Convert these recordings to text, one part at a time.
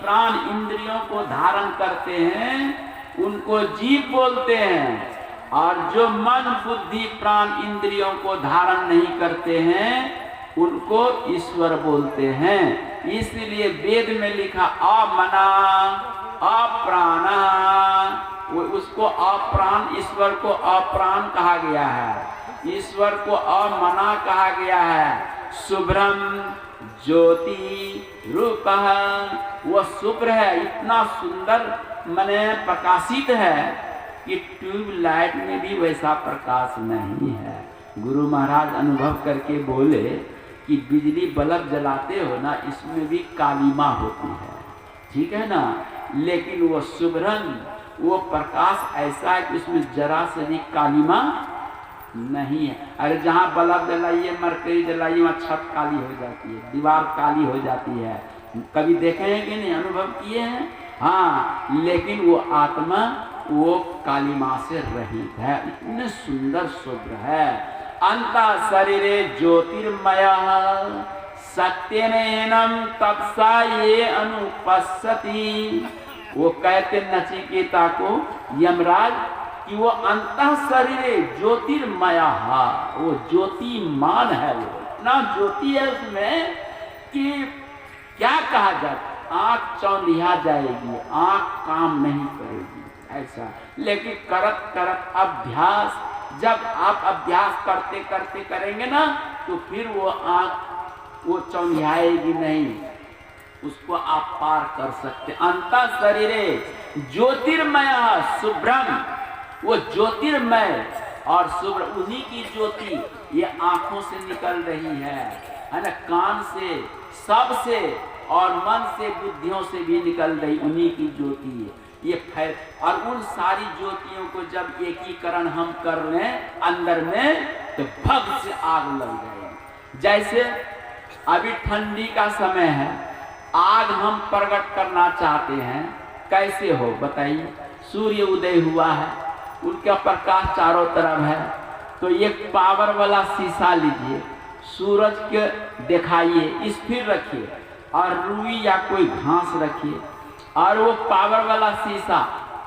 प्राण इंद्रियों को धारण करते हैं उनको जीव बोलते हैं, और जो मन बुद्धि प्राण इंद्रियों को धारण नहीं करते हैं उनको ईश्वर बोलते हैं। इसलिए वेद में लिखा अमना अप्राणा, वो उसको अप्राण, ईश्वर को अप्राण कहा गया है, ईश्वर को अमना कहा गया है। शुभ्रम ज्योति रूप, वो शुभ्र है, इतना सुंदर माने प्रकाशित है कि ट्यूबलाइट में भी वैसा प्रकाश नहीं है। गुरु महाराज अनुभव करके बोले कि बिजली बल्ब जलाते हो ना, इसमें भी कालिमा होती है, ठीक है ना, लेकिन वो शुभ्रन, वो प्रकाश ऐसा है कि उसमें जरा से भी कालिमा नहीं है। अरे जहाँ बल्ब जलाइए, मरकरी जलाइए, वहाँ छत काली हो जाती है, दीवार काली हो जाती है। कभी देखे हैं कि नहीं, अनुभव किए हैं? हाँ, लेकिन वो आत्मा वो कालिमा से रहित है, इतने सुंदर शुभ्र है। अंतः शरीरे ज्योतिर्मय सत्यनेनम तपसा ये अनुपस्सति। वो कहते नचिकेता को यमराज कि वो अंतः शरीरे ज्योतिर्मय, वो ज्योतिमान है, वो इतना ज्योति है उसमें कि क्या कहा जाए, आंख चौंधिया जाएगी, आंख काम नहीं करेगी ऐसा। लेकिन करत करत अभ्यास, जब आप अभ्यास करते करते करेंगे ना तो फिर वो आंख वो चौंधियाएगी नहीं, उसको आप पार कर सकते। अंतः शरीरे ज्योतिर्मय शुभ्रम, वो ज्योतिर्मय और शुभ्र, उन्हीं की ज्योति ये आंखों से निकल रही है ना, कान से, सब से और मन से, बुद्धियों से भी निकल रही, उन्हीं की ज्योति है ये फैल। और उन सारी ज्योतियों को जब एकीकरण हम कर लें अंदर में तो भग से आग लग जाएगी। जैसे अभी ठंडी का समय है, आग हम प्रकट करना चाहते हैं, कैसे हो बताइए? सूर्य उदय हुआ है, उनका प्रकाश चारों तरफ है, तो एक पावर वाला शीशा लीजिए, सूरज के दिखाइए, स्थिर रखिए और रुई या कोई घास रखिए, और वो पावर वाला शीशा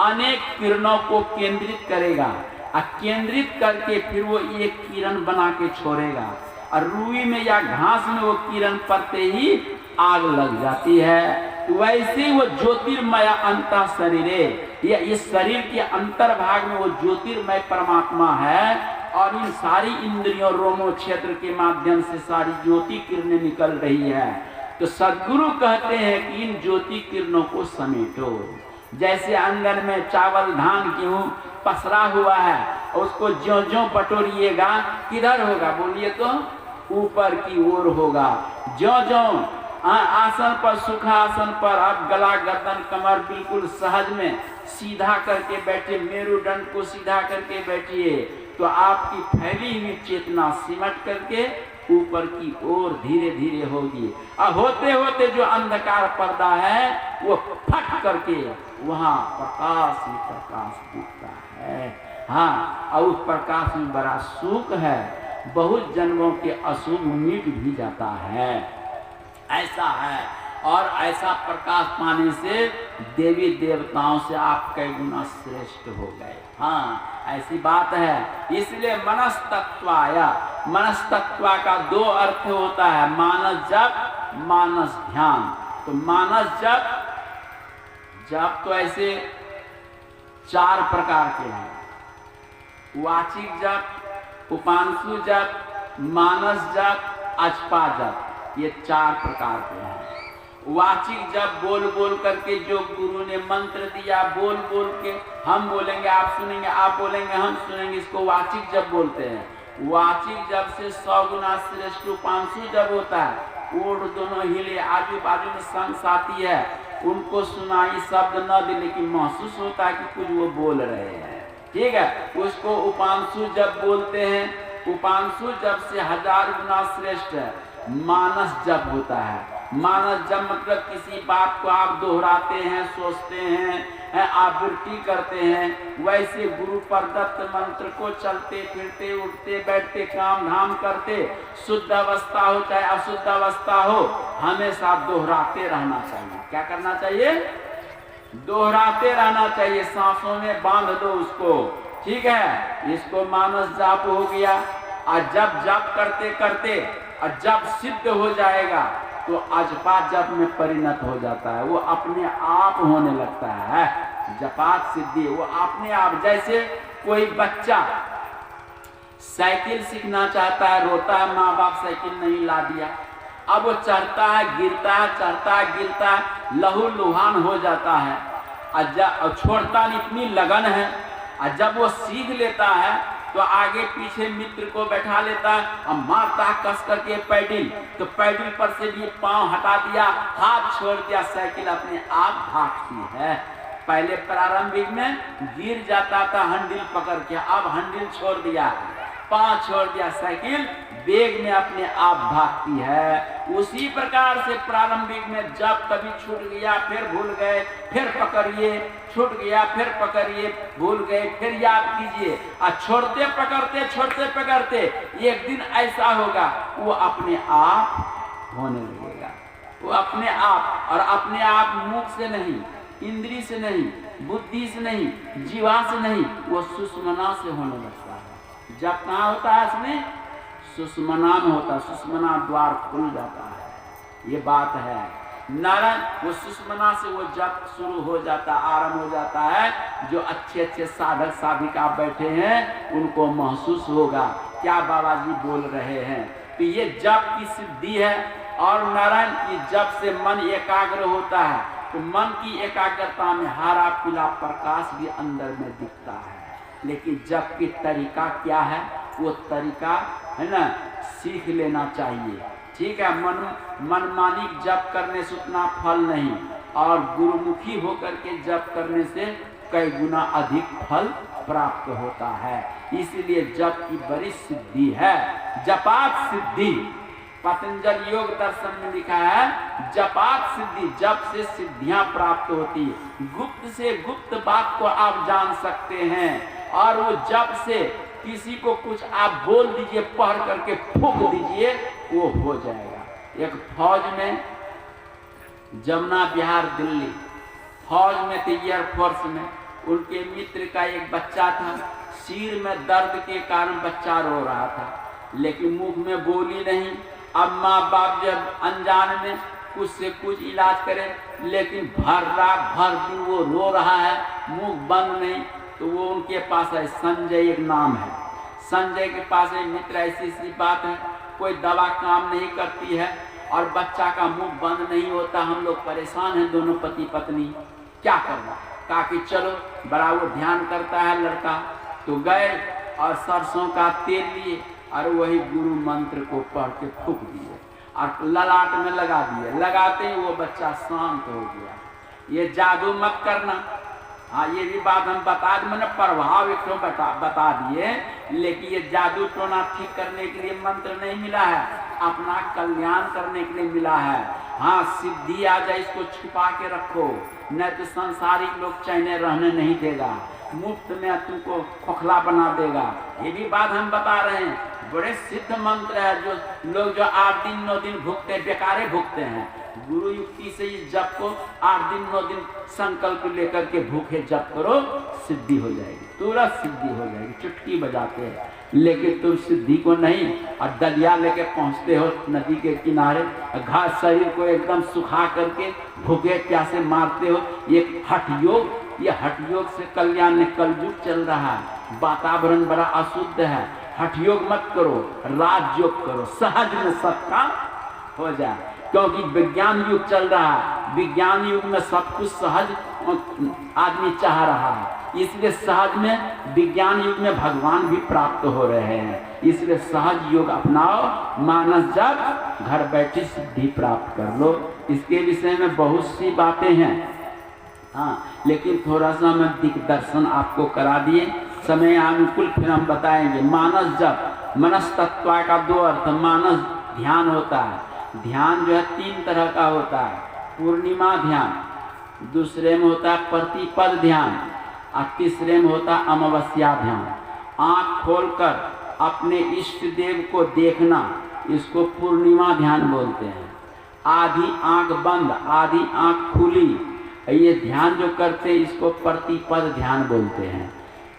अनेक किरणों को केंद्रित करेगा, और केंद्रित करके फिर वो एक किरण बना के छोड़ेगा, और रुई में या घास में वो किरण पड़ते ही आग लग जाती है। वैसे वो ज्योतिर्मय अंतः शरीरे, ये इस शरीर के अंतर्भाग में वो ज्योतिर्मय परमात्मा है, और इन सारी इंद्रियों रोमो क्षेत्र के माध्यम से सारी ज्योति किरणें निकल रही है। तो सद्गुरु कहते हैं कि इन ज्योति किरणों को समेटो। जैसे अंदर में चावल धान गेहूं पसरा हुआ है, उसको ज्यों ज्यों बटोरिएगा किधर होगा बोलिए तो? ऊपर की ओर होगा। ज्यों ज्यों आसन पर, सुखासन पर आप गला गर्दन कमर बिल्कुल सहज में सीधा करके बैठे, मेरुदंड को सीधा करके बैठिए, तो आपकी फैली हुई चेतना सिमट करके ऊपर की ओर धीरे धीरे होगी। और होते होते जो अंधकार पर्दा है वो फट करके वहाँ प्रकाश ही प्रकाश दिखता है। हाँ, और उस प्रकाश में बड़ा सुख है, बहुत जन्मों के अशुभ मिट भी जाता है, ऐसा है। और ऐसा प्रकाश पाने से देवी देवताओं से आप कई गुना श्रेष्ठ हो गए। हाँ, ऐसी बात है। इसलिए मनस्तत्वाया, मनस्तत्वा का दो अर्थ होता है, मानस जप, मानस ध्यान। तो मानस जप, जप तो ऐसे चार प्रकार के हैं, वाचिक जप, उपांशु जप, मानस जप, अचपा जप, ये चार प्रकार के हैं। वाचिक जप बोल बोल करके जो गुरु ने मंत्र दिया, बोल बोल के हम बोलेंगे आप सुनेंगे, आप बोलेंगे हम सुनेंगे, इसको वाचिक जप बोलते हैं। वाचिक जप से 100 गुना श्रेष्ठ उपांशु जप होता है। ओठ दोनों हिले, आजू बाजू में संग साथी है, उनको सुनाई शब्द न दे लेकिन महसूस होता है कि कुछ वो बोल रहे हैं, ठीक है, उसको उपांशु जप बोलते हैं। उपांशु जप से 1000 गुना श्रेष्ठ है मानस जप होता है। मानस जप मतलब किसी बात को आप दोहराते हैं, सोचते हैं, आवृत्ति करते हैं। वैसे गुरु प्रदत्त मंत्र को चलते फिरते उठते बैठते काम धाम करते, शुद्ध अवस्था हो चाहे अशुद्ध अवस्था हो, हमेशा दोहराते रहना चाहिए। क्या करना चाहिए? दोहराते रहना चाहिए, सांसों में बांध दो उसको, ठीक है। इसको मानस जाप हो गया। और जब जाप करते करते और जब सिद्ध हो जाएगा तो अजपा जप में परिणत हो जाता है, वो अपने आप होने लगता है। जपात सिद्धि वो अपने आप, जैसे कोई बच्चा साइकिल सीखना चाहता है, रोता है, माँ बाप साइकिल नहीं ला दिया, अब वो चढ़ता है, गिरता है, चढ़ता है, गिरता है, लहू लुहान हो जाता है और छोड़ता नहीं, इतनी लगन है। और जब वो सीख लेता है तो आगे पीछे मित्र को बैठा लेता है और मारता है कस करके पैडल, तो पैडल पर से भी पांव हटा दिया, हाथ छोड़ दिया, साइकिल अपने आप भागती है। पहले प्रारंभिक में गिर जाता था हैंडल पकड़ के, अब हैंडल छोड़ दिया, पांव छोड़ दिया, साइकिल वेग में अपने आप भागती है। उसी प्रकार से प्रारंभिक में जब कभी छूट गया फिर भूल गए, फिर पकड़िए, छूट गया फिर पकड़िए, भूल गए फिर याद कीजिए, और छोड़ते पकड़ते एक दिन ऐसा होगा वो अपने आप होने लगेगा। वो अपने आप, और अपने आप मुख से नहीं, इंद्री से नहीं, बुद्धि से नहीं, जीवा से नहीं, वो सुषुम्ना से होने लगता है। जब कहाँ होता है इसमें? सुषुम्ना में होता है, सुषुम्ना द्वार खुल जाता है, ये बात है। नारायण वो सुषुम्ना से वो जप शुरू हो जाता, आरंभ हो जाता है। जो अच्छे अच्छे साधक साधिका बैठे हैं उनको महसूस होगा क्या बाबा जी बोल रहे हैं। तो ये जप की सिद्धि है। और नारायण की जप से मन एकाग्र होता है, तो मन की एकाग्रता में हरा पीला प्रकाश भी अंदर में दिखता है। लेकिन जप की तरीका क्या है? वो तरीका है ना, सीख लेना चाहिए, ठीक है। मनमानी जप करने से उतना फल नहीं, और गुरुमुखी होकर के जप करने से कई गुना अधिक फल प्राप्त होता है। इसलिए जप की बड़ी सिद्धि है, जपात सिद्धि। पतंजल योग दर्शन में लिखा है जपात सिद्धि, जप से सिद्धियां प्राप्त होती है। गुप्त से गुप्त बात को आप जान सकते हैं, और वो जप से किसी को कुछ आप बोल दीजिए, पढ़ करके फूंक दीजिए, वो हो जाएगा। एक फौज में, जमुना बिहार दिल्ली फौज में थे, एयरफोर्स में, उनके मित्र का एक बच्चा था, सिर में दर्द के कारण बच्चा रो रहा था, लेकिन मुंह में बोली नहीं। अब माँ बाप जब अनजान में कुछ से कुछ इलाज करे, लेकिन भर रात भर दिन वो रो रहा है, मुंह बंद नहीं। तो वो उनके पास है, संजय एक नाम है, संजय के पास एक मित्र, ऐसी बात है, कोई दवा काम नहीं करती है और बच्चा का मुंह बंद नहीं होता, हम लोग परेशान हैं दोनों पति पत्नी, क्या करना। कहा कि चलो, बड़ा वो ध्यान करता है लड़का, तो गए और सरसों का तेल लिए और वही गुरु मंत्र को पढ़ के फूंक दिए और ललाट में लगा दिए। लगाते ही वो बच्चा शांत हो गया। ये जादू मत करना। हाँ, ये भी बात हम बता दें, मैंने प्रभाव एक तो बता दिए, लेकिन ये जादू टोना ठीक करने के लिए मंत्र नहीं मिला है, अपना कल्याण करने के लिए मिला है। हाँ, सिद्धि आ जाए इसको छुपा के रखो, नहीं तो संसारिक लोग चैने रहने नहीं देगा, मुफ्त में तुमको खोखला बना देगा। ये भी बात हम बता रहे हैं। बड़े सिद्ध मंत्र है, जो लोग जो 8 दिन 9 दिन भुगते, बेकारे भुगते हैं। गुरु युक्ति से इस जप को 8 दिन 9 दिन संकल्प लेकर के भूखे जप करो, सिद्धि हो जाएगी, तुरंत सिद्धि हो जाएगी, चुटकी बजाते हैं। लेकिन तुम सिद्धि को नहीं, और दलिया लेके पहुंचते हो नदी के किनारे, घास शरीर को एकदम सुखा करके भूखे प्यासे मारते हो। ये हठ योग, ये हठ योग से कल्याण में कलयुग चल रहा है, वातावरण बड़ा अशुद्ध है। हठ योग मत करो, राजयोग करो, सहज में सब काम हो जाए। क्योंकि विज्ञान युग चल रहा है, विज्ञान युग में सब कुछ सहज आदमी चाह रहा है, इसलिए सहज में विज्ञान युग में भगवान भी प्राप्त हो रहे हैं। इसलिए सहज योग अपनाओ, मानस जप, घर बैठे सिद्धि प्राप्त कर लो। इसके विषय में बहुत सी बातें हैं, हाँ, लेकिन थोड़ा सा मैं दिग्दर्शन आपको करा दिए, समय अनुकूल फिर हम बताएंगे। मानस जप, मनस तत्व का 2 अर्थ, मानस ध्यान होता है। ध्यान जो है 3 तरह का होता है, पूर्णिमा ध्यान, दूसरे में होता है प्रतिपद ध्यान, और तीसरे में होता है अमावस्या ध्यान। आँख खोलकर अपने इष्ट देव को देखना, इसको पूर्णिमा ध्यान बोलते हैं। आधी आंख बंद आधी आंख खुली, ये ध्यान जो करते हैं इसको प्रतिपद ध्यान बोलते हैं।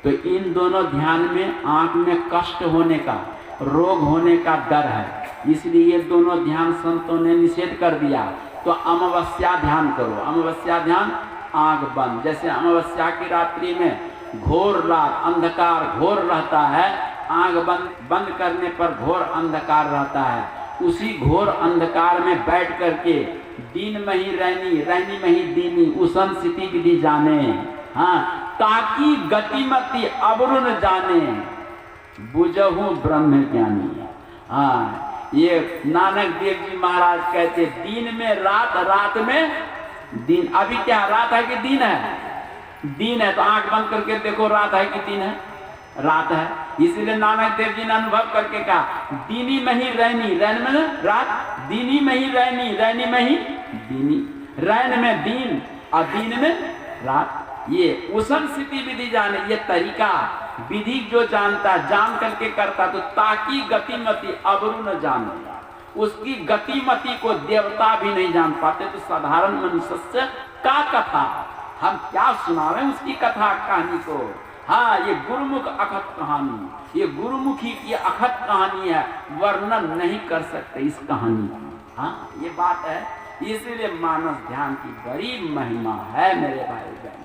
तो इन दोनों ध्यान में आंख में कष्ट होने का, रोग होने का डर है, इसलिए ये दोनों ध्यान संतों ने निषेध कर दिया। तो अमावस्या ध्यान करो, अमावस्या ध्यान आंख बंद। जैसे अमावस्या की रात्रि में घोर रात अंधकार घोर रहता है, आंख बंद करने पर घोर अंधकार रहता है। उसी घोर अंधकार में बैठ करके दिन में ही रहनी में ही दीनी उसन स्थिति विधि जाने, हाँ, ताकि गतिमति अबरु न जाने, बुझहु ब्रह्म ज्ञानी। हाँ, ये नानक देव जी महाराज कहते दिन में रात, रात में दिन। अभी क्या रात है कि दिन है? दिन है, तो आंख बंद करके देखो रात है कि दिन है? रात है। इसलिए नानक देव जी ने अनुभव करके कहा दीनी में ही रहनी, रैन में रात, दीनी में ही रहनी, रैनी में ही दीनी, रैन में दिन और दीन में रात। ये उसन स्थिति विधि जाने, ये तरीका विधि जो जानता जान करके करता, तो ताकि गतिमति अबरु न जाने, उसकी गतिमति को देवता भी नहीं जान पाते। तो साधारण मनुष्य से का कथा हम क्या सुना रहे हैं उसकी कथा कहानी को। हाँ, ये गुरुमुख अखत कहानी, ये गुरुमुखी की अखत कहानी है, वर्णन नहीं कर सकते इस कहानी की। हाँ, ये बात है। इसलिए मानस ध्यान की बड़ी महिमा है मेरे भाई बहन।